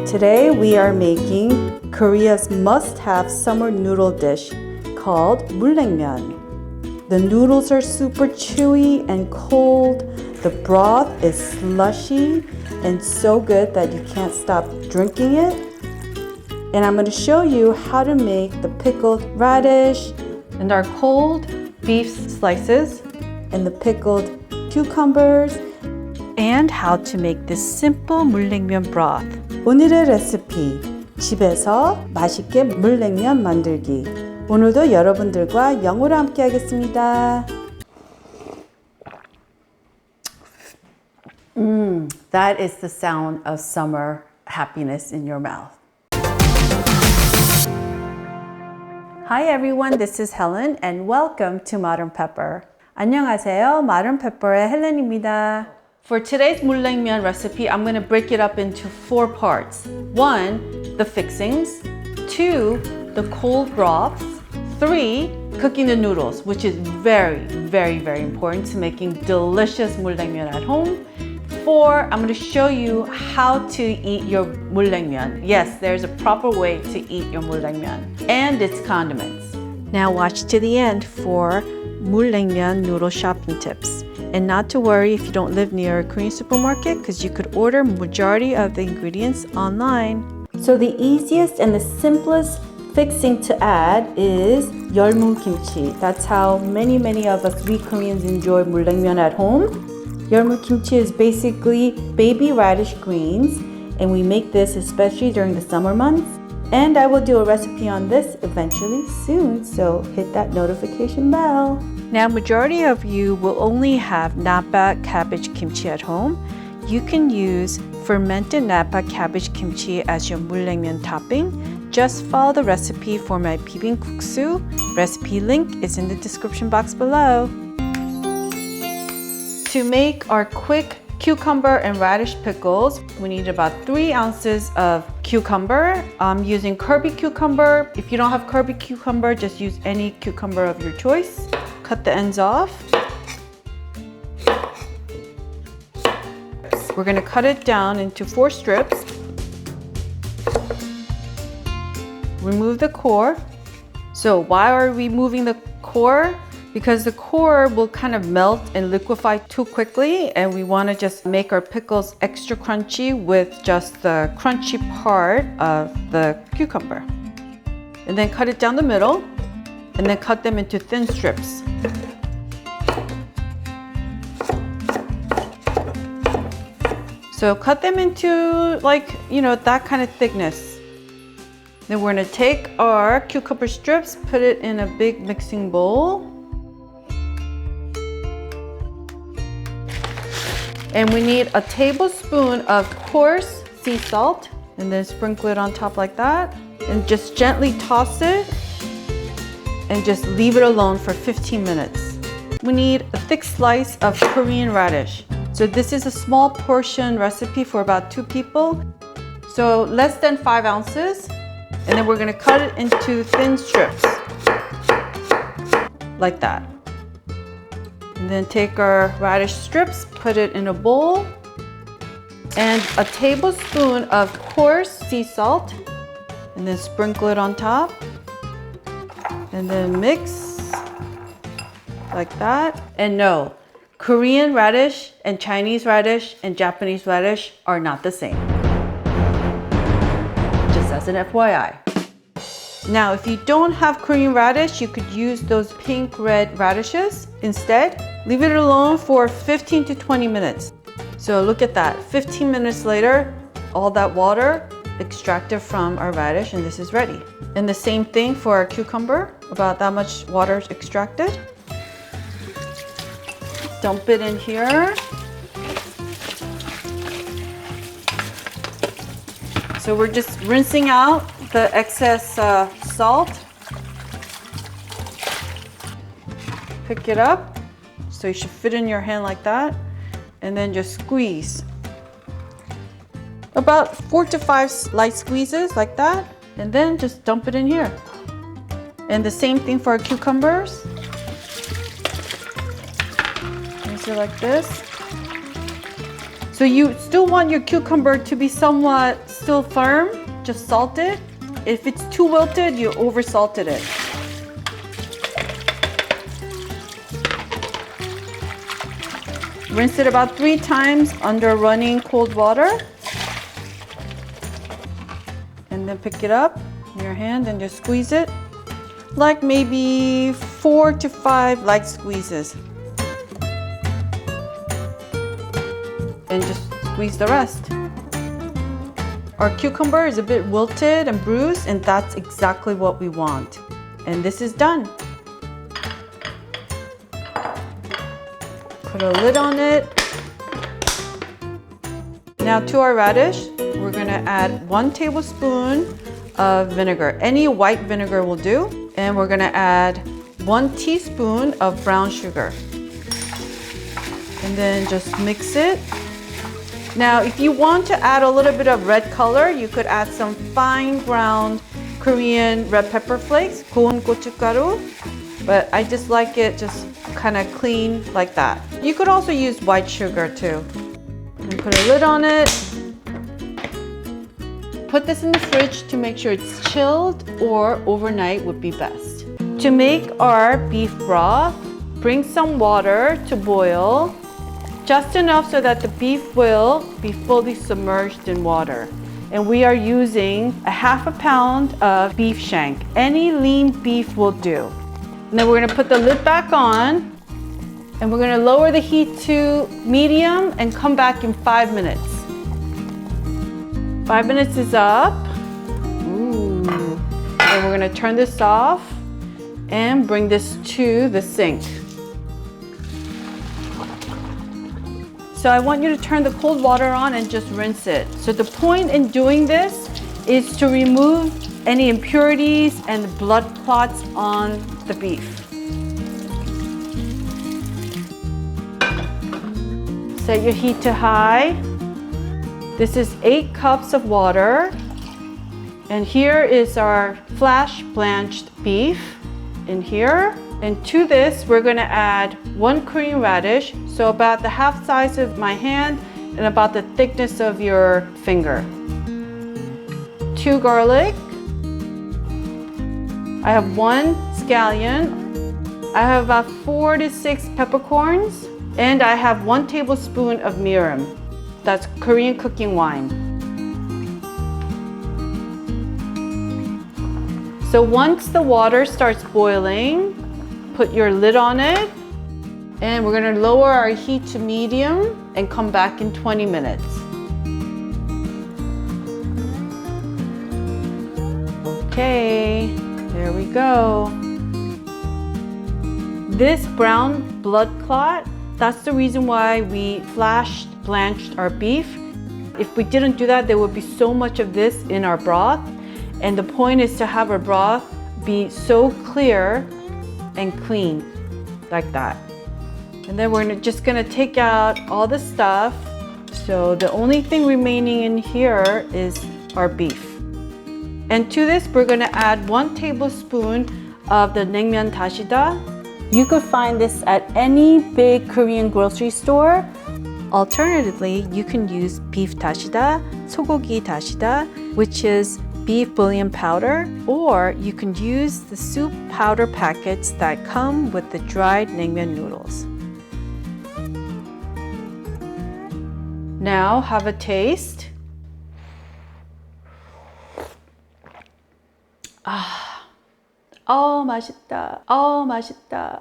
Today we are making Korea's must-have summer noodle dish called Mul-naengmyeon. The noodles are super chewy and cold. The broth is slushy and so good that you can't stop drinking it. And I'm going to show you how to make the pickled radish and our cold beef slices and the pickled cucumbers and how to make this simple 물냉면 broth. 오늘의 레시피, 집에서 맛있게 물냉면 만들기. 오늘도 여러분들과 영어로 함께 하겠습니다. That is the sound of summer happiness in your mouth. Hi everyone, this is Helen and welcome to Modern Pepper. 안녕하세요, Modern Pepper의 헬렌입니다. For today's 물냉면 recipe, I'm going to break it up into 4 parts. 1, the fixings. 2, the cold broths. 3, cooking the noodles, which is very important to making delicious 물냉면 at home. 4, I'm going to show you how to eat your 물냉면. Yes, there's a proper way to eat your 물냉면 and its condiments. Now watch to the end for 물냉면 noodle shopping tips. And not to worry if you don't live near a Korean supermarket because you could order majority of the ingredients online. So the easiest and the simplest fixing to add is 열무 kimchi. That's how many of us, we Koreans, enjoy 물냉면 at home. 열무 kimchi is basically baby radish greens, and we make this especially during the summer months. And I will do a recipe on this eventually soon, so hit that notification bell. Now, majority of you will only have napa cabbage kimchi at home. You can use fermented napa cabbage kimchi as your 물냉면 topping. Just follow the recipe for my bibimbap. Recipe link is in the description box below. To make our quick cucumber and radish pickles, we need about 3 ounces of cucumber. I'm using Kirby cucumber. If you don't have Kirby cucumber, just use any cucumber of your choice. Cut the ends off. We're going to cut it down into 4 strips. Remove the core. So why are we removing the core? Because the core will kind of melt and liquefy too quickly, and we want to just make our pickles extra crunchy with just the crunchy part of the cucumber. And then cut it down the middle, and then cut them into thin strips. So cut them into that kind of thickness. Then we're going to take our cucumber strips, put it in a big mixing bowl. And we need a tablespoon of coarse sea salt, and then sprinkle it on top like that. And just gently toss it and just leave it alone for 15 minutes. We need a thick slice of Korean radish. So this is a small portion recipe for about 2 people. So less than 5 ounces. And then we're going to cut it into thin strips like that. And then take our radish strips, put it in a bowl, and a tablespoon of coarse sea salt, and then sprinkle it on top, and then mix like that. And no, Korean radish and Chinese radish and Japanese radish are not the same. Just as an FYI. Now, if you don't have Korean radish, you could use those pink-red radishes instead. Leave it alone for 15 to 20 minutes. So look at that. 15 minutes later, all that water extracted from our radish, and this is ready. And the same thing for our cucumber, about that much water extracted. Dump it in here. So we're just rinsing out the excess salt. Pick it up, so you should fit in your hand like that, and then just squeeze. About 4 to 5 light squeezes like that, and then just dump it in here. And the same thing for our cucumbers. Use it like this. So you still want your cucumber to be somewhat still firm, just salt it. If it's too wilted, you over salted it. Rinse it about 3 times under running cold water. And then pick it up in your hand and just squeeze it. Like maybe 4 to 5 light squeezes. And just squeeze the rest. Our cucumber is a bit wilted and bruised, and that's exactly what we want. And this is done. Put a lid on it. Now to our radish, we're gonna add 1 tablespoon of vinegar. Any white vinegar will do. And we're gonna add 1 teaspoon of brown sugar. And then just mix it. Now, if you want to add a little bit of red color, you could add some fine ground Korean red pepper flakes, 고운 고춧가루. But I just like it just kind of clean like that. You could also use white sugar too. And put a lid on it. Put this in the fridge to make sure it's chilled, or overnight would be best. To make our beef broth, bring some water to boil, just enough so that the beef will be fully submerged in water. And we are using a ½ pound of beef shank. Any lean beef will do. And then we're gonna put the lid back on, and we're gonna lower the heat to medium and come back in 5 minutes. 5 minutes is up. Ooh. And we're gonna turn this off and bring this to the sink. So I want you to turn the cold water on and just rinse it. So the point in doing this is to remove any impurities and blood clots on the beef. Set your heat to high. This is 8 cups of water. And here is our flash blanched beef in here. And to this, we're gonna add 1 Korean radish, so about the half size of my hand and about the thickness of your finger. 2 garlic. I have 1 scallion. I have about 4 to 6 peppercorns. And I have 1 tablespoon of mirin. That's Korean cooking wine. So once the water starts boiling, put your lid on it, and we're gonna lower our heat to medium and come back in 20 minutes. Okay, there we go. This brown blood clot, that's the reason why we flash blanched our beef. If we didn't do that, there would be so much of this in our broth. And the point is to have our broth be so clear and clean, like that. And then we're just gonna take out all the stuff. So the only thing remaining in here is our beef. And to this, we're gonna add 1 tablespoon of the naengmyeon da시다. You could find this at any big Korean grocery store. Alternatively, you can use beef 다시다, 소고기 다시다, which is beef bouillon powder, or you can use the soup powder packets that come with the dried naengmyeon noodles. Now have a taste. Oh, 맛있다. Oh, 맛있다.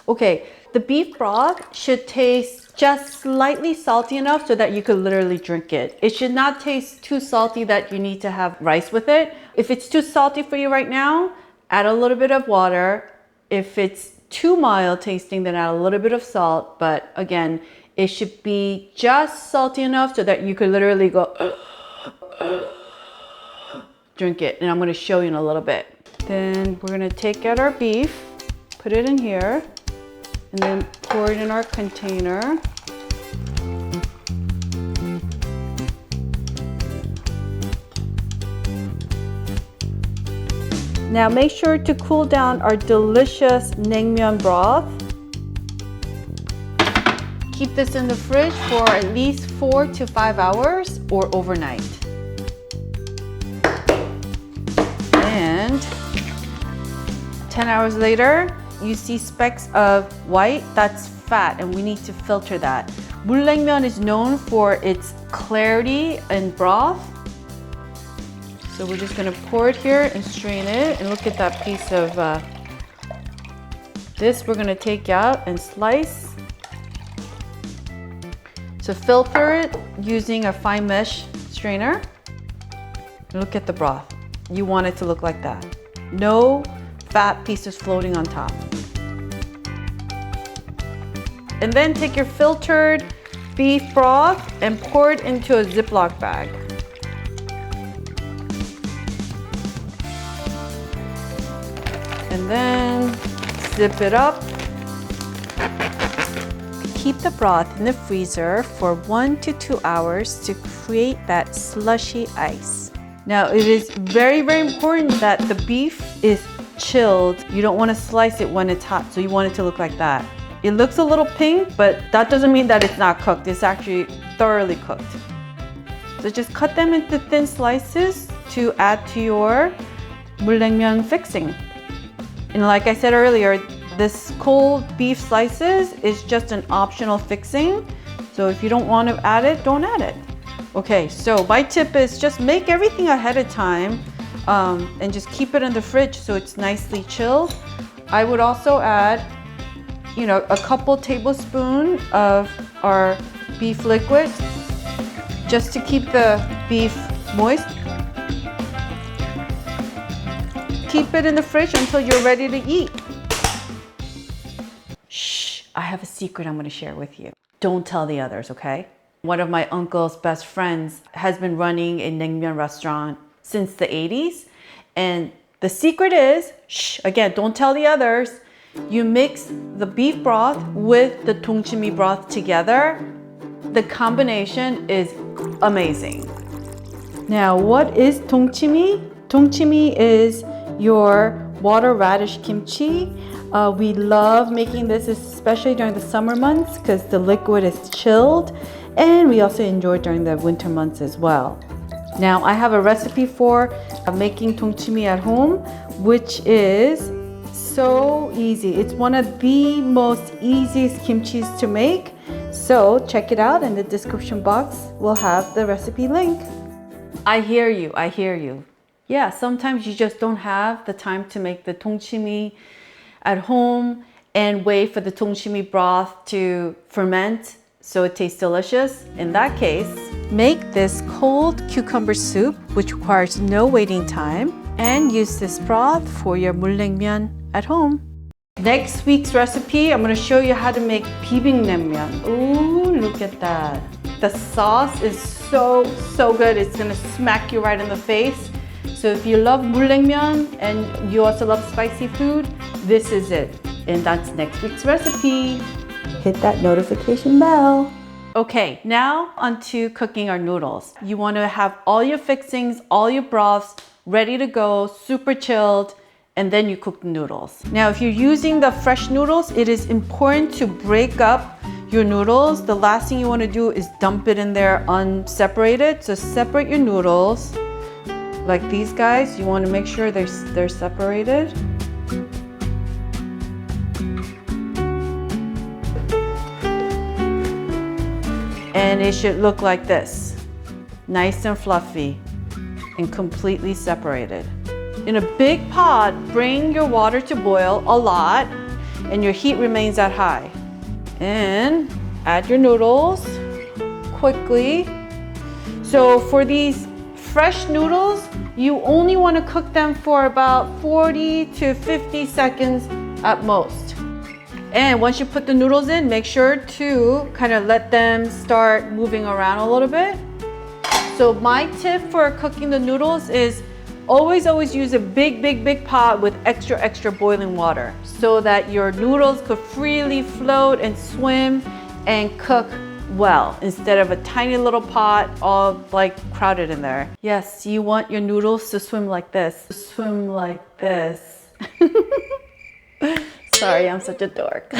Okay, the beef broth should taste just slightly salty enough so that you could literally drink it. It should not taste too salty that you need to have rice with it. If it's too salty for you right now, add a little bit of water. If it's too mild tasting, then add a little bit of salt. But again, it should be just salty enough so that you could literally go drink it. And I'm gonna show you in a little bit. Then we're gonna take out our beef, put it in here, and then pour it in our container. Now make sure to cool down our delicious naengmyeon broth. keep this in the fridge for at least 4 to 5 hours or overnight. And 10 hours later, you see specks of white, that's fat, and we need to filter that. Mul-naengmyeon is known for its clarity and broth. So we're just gonna pour it here and strain it, and look at that piece of this we're gonna take out and slice. So filter it using a fine mesh strainer. Look at the broth. You want it to look like that. No fat pieces floating on top. And then take your filtered beef broth and pour it into a Ziploc bag. And then zip it up. Keep the broth in the freezer for 1 to 2 hours to create that slushy ice. Now it is very, very important that the beef is chilled. You don't want to slice it when it's hot, so you want it to look like that. It looks a little pink, but that doesn't mean that it's not cooked. It's actually thoroughly cooked. So just cut them into thin slices to add to your 물냉면 fixing. And like I said earlier, this cold beef slices is just an optional fixing. So if you don't want to add it, don't add it. Okay, so my tip is just make everything ahead of time and just keep it in the fridge so it's nicely chilled. I would also add, you know, a couple tablespoons of our beef liquid just to keep the beef moist. Keep it in the fridge until you're ready to eat. Shh, I have a secret I'm going to share with you. Don't tell the others, okay? One of my uncle's best friends has been running a naengmyeon restaurant since the 80s. And the secret is, shh, again, don't tell the others. You mix the beef broth with the tongchimi broth together. The combination is amazing. Now, what is tongchimi? Tongchimi is your water radish kimchi. We love making this, especially during the summer months, because the liquid is chilled, and we also enjoy it during the winter months as well. Now, I have a recipe for making tongchimi at home, which is so easy. It's one of the most easiest kimchis to make. So check it out in the description box. We'll have the recipe link. I hear you, I hear you. Yeah, sometimes you just don't have the time to make the tongchimi at home and wait for the tongchimi broth to ferment so it tastes delicious. In that case, make this cold cucumber soup, which requires no waiting time, and use this broth for your 물냉면 at home. Next week's recipe, I'm going to show you how to make bibimbap. Ooh, look at that. The sauce is so good. It's going to smack you right in the face. So if you love 물냉면 and you also love spicy food, this is it. And that's next week's recipe. Hit that notification bell. Okay, now onto cooking our noodles. You want to have all your fixings, all your broths ready to go, super chilled, and then you cook the noodles. Now, if you're using the fresh noodles, it is important to break up your noodles. The last thing you want to do is dump it in there unseparated. So separate your noodles. Like these guys, you want to make sure they're separated. And it should look like this. Nice and fluffy and completely separated. In a big pot, bring your water to boil a lot and your heat remains at high. And add your noodles quickly. So for these fresh noodles, you only want to cook them for about 40 to 50 seconds at most. And once you put the noodles in, make sure to kind of let them start moving around a little bit. So my tip for cooking the noodles is always use a big pot with extra boiling water so that your noodles could freely float and swim and cook well instead of a tiny little pot all like crowded in there. Yes, you want your noodles to swim like this. Swim like this. Sorry, I'm such a dork.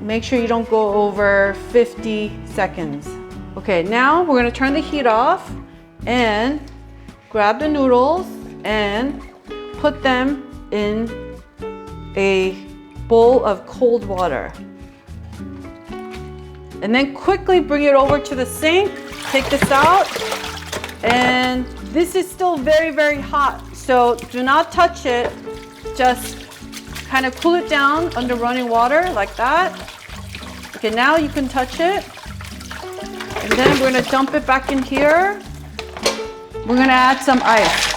Make sure you don't go over 50 seconds. Okay, now we're gonna turn the heat off and grab the noodles and put them in a bowl of cold water. And then quickly bring it over to the sink, take this out, and this is still very, very hot. So do not touch it, just kind of cool it down under running water like that. Okay, now you can touch it. And then we're gonna dump it back in here. We're gonna add some ice.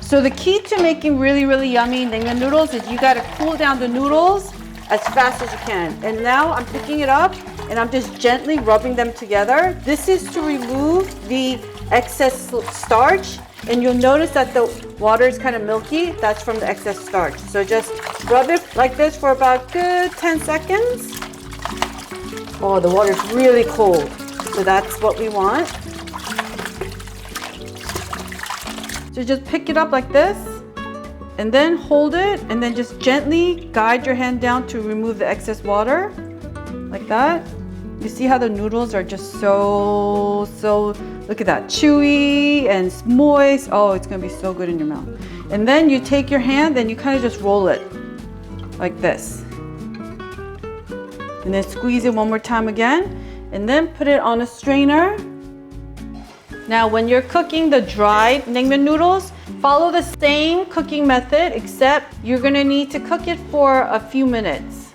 So the key to making really, really yummy naengmyeon noodles is you gotta cool down the noodles as fast as you can. And now I'm picking it up and I'm just gently rubbing them together. This is to remove the excess starch. And you'll notice that the water is kind of milky. That's from the excess starch. So just rub it like this for about good 10 seconds. Oh, the water's really cold. So that's what we want. So just pick it up like this and then hold it and then just gently guide your hand down to remove the excess water like that. You see how the noodles are just so, look at that, chewy and moist. Oh, it's gonna be so good in your mouth. And then you take your hand and you kind of just roll it like this. And then squeeze it one more time again and then put it on a strainer. Now, when you're cooking the dried naengmyeon noodles, follow the same cooking method, except you're gonna need to cook it for a few minutes.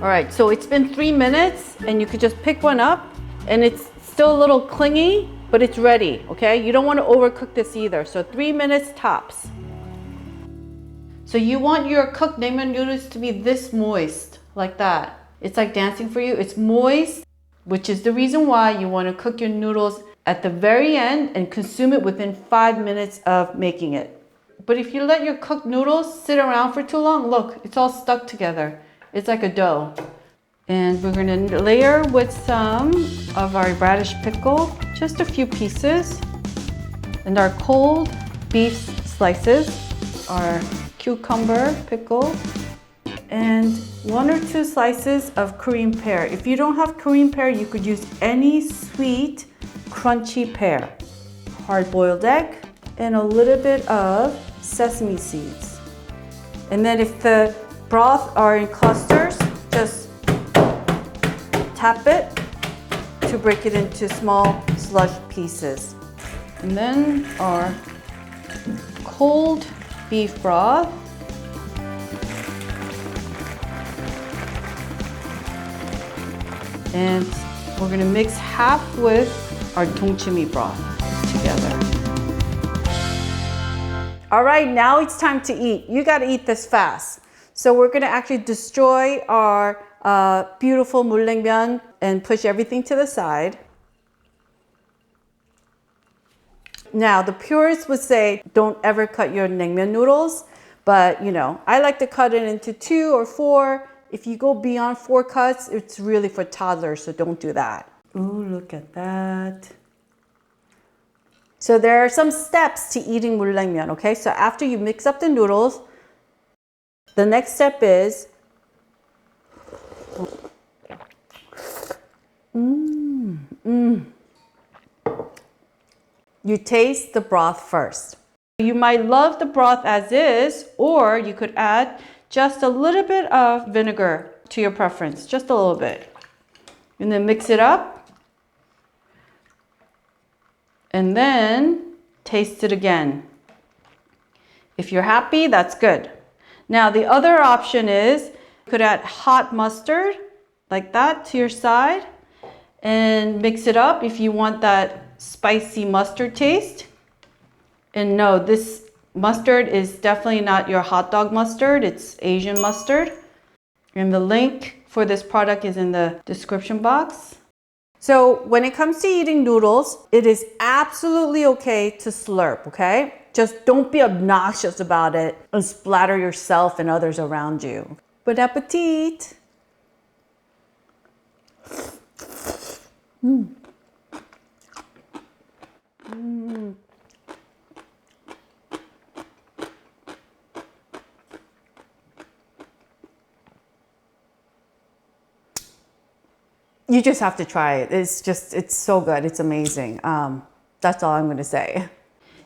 All right, so it's been 3 minutes and you could just pick one up and it's still a little clingy, but it's ready, okay? You don't wanna overcook this either, so 3 minutes tops. So you want your cooked naengmyeon noodles to be this moist, like that. It's like dancing for you, it's moist, which is the reason why you wanna cook your noodles at the very end and consume it within 5 minutes of making it. But if you let your cooked noodles sit around for too long, look, it's all stuck together. It's like a dough. And we're gonna layer with some of our radish pickle, just a few pieces, and our cold beef slices, our cucumber pickle, and 1 or 2 slices of Korean pear. If you don't have Korean pear, you could use any sweet, crunchy pear, hard-boiled egg, and a little bit of sesame seeds. And then if the broth are in clusters, just tap it to break it into small slush pieces. And then our cold beef broth. And we're gonna mix half with our dongchimi broth together. All right, now it's time to eat. You gotta eat this fast. So we're gonna actually destroy our beautiful mulnaengmyeon and push everything to the side. Now, the purists would say, don't ever cut your naengmyeon noodles, but you know, I like to cut it into 2 or 4. If you go beyond 4 cuts, it's really for toddlers, so don't do that. Ooh, look at that. So there are some steps to eating mulnaengmyeon, okay? So after you mix up the noodles, the next step is you taste the broth first. You might love the broth as is, or you could add just a little bit of vinegar to your preference, just a little bit. And then mix it up. And then taste it again. If you're happy, that's good. Now the other option is you could add hot mustard like that to your side and mix it up if you want that spicy mustard taste. And no, this mustard is definitely not your hot dog mustard, it's Asian mustard. And the link for this product is in the description box. So when it comes to eating noodles, it is absolutely okay to slurp, okay? Just don't be obnoxious about it and splatter yourself and others around you. Bon appetit! You just have to try it. It's so good. It's amazing. That's all I'm gonna say.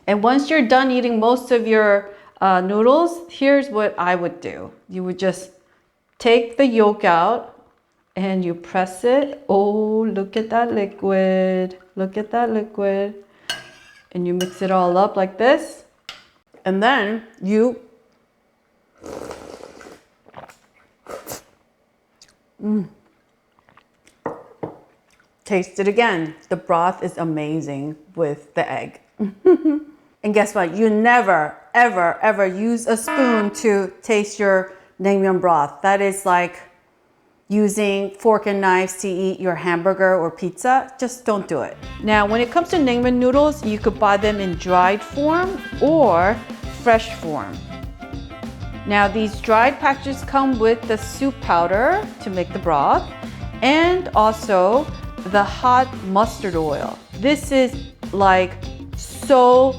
And once you're done eating most of your noodles, here's what I would do. You would just take the yolk out and you press it. Oh, look at that liquid. Look at that liquid. And you mix it all up like this. And then you taste it again. The broth is amazing with the egg. And guess what? You never, ever, ever use a spoon to taste your naengmyeon broth. That is like using fork and knives to eat your hamburger or pizza. Just don't do it. Now, when it comes to naengmyeon noodles, you could buy them in dried form or fresh form. Now, these dried packages come with the soup powder to make the broth and also the hot mustard oil. This is like so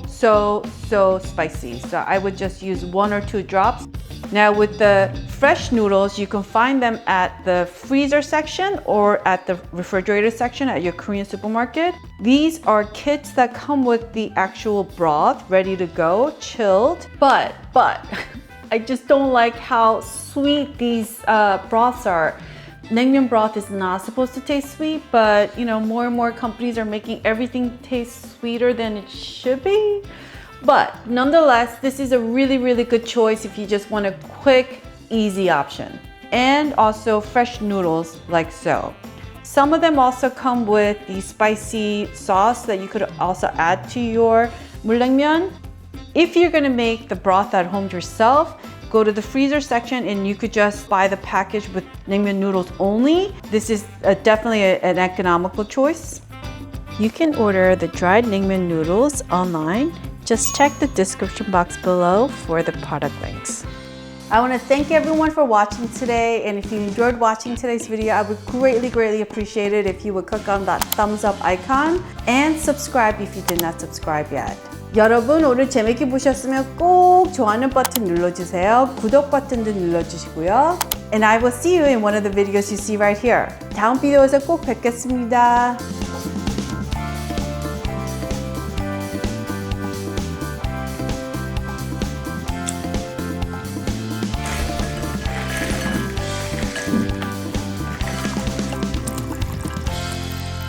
spicy. So I would just use 1 or 2 drops. Now with the fresh noodles, you can find them at the freezer section or at the refrigerator section at your Korean supermarket. These are kits that come with the actual broth ready to go, chilled. But I just don't like how sweet these broths are. Naengmyeon broth is not supposed to taste sweet, but you know, more and more companies are making everything taste sweeter than it should be. But nonetheless, this is a really good choice if you just want a quick, easy option. And also fresh noodles like so. Some of them also come with the spicy sauce that you could also add to your 물냉면. If you're gonna make the broth at home yourself, go to the freezer section and you could just buy the package with naengmyeon noodles only. This is definitely an economical choice. You can order the dried naengmyeon noodles online. Just check the description box below for the product links. I want to thank everyone for watching today, and if you enjoyed watching today's video, I would greatly appreciate it if you would click on that thumbs up icon and subscribe if you did not subscribe yet. 여러분 오늘 재밌게 보셨으면 꼭 좋아하는 버튼 눌러주세요. 구독 버튼도 눌러주시고요. And I will see you in one of the videos you see right here. 다음 비디오에서 꼭 뵙겠습니다.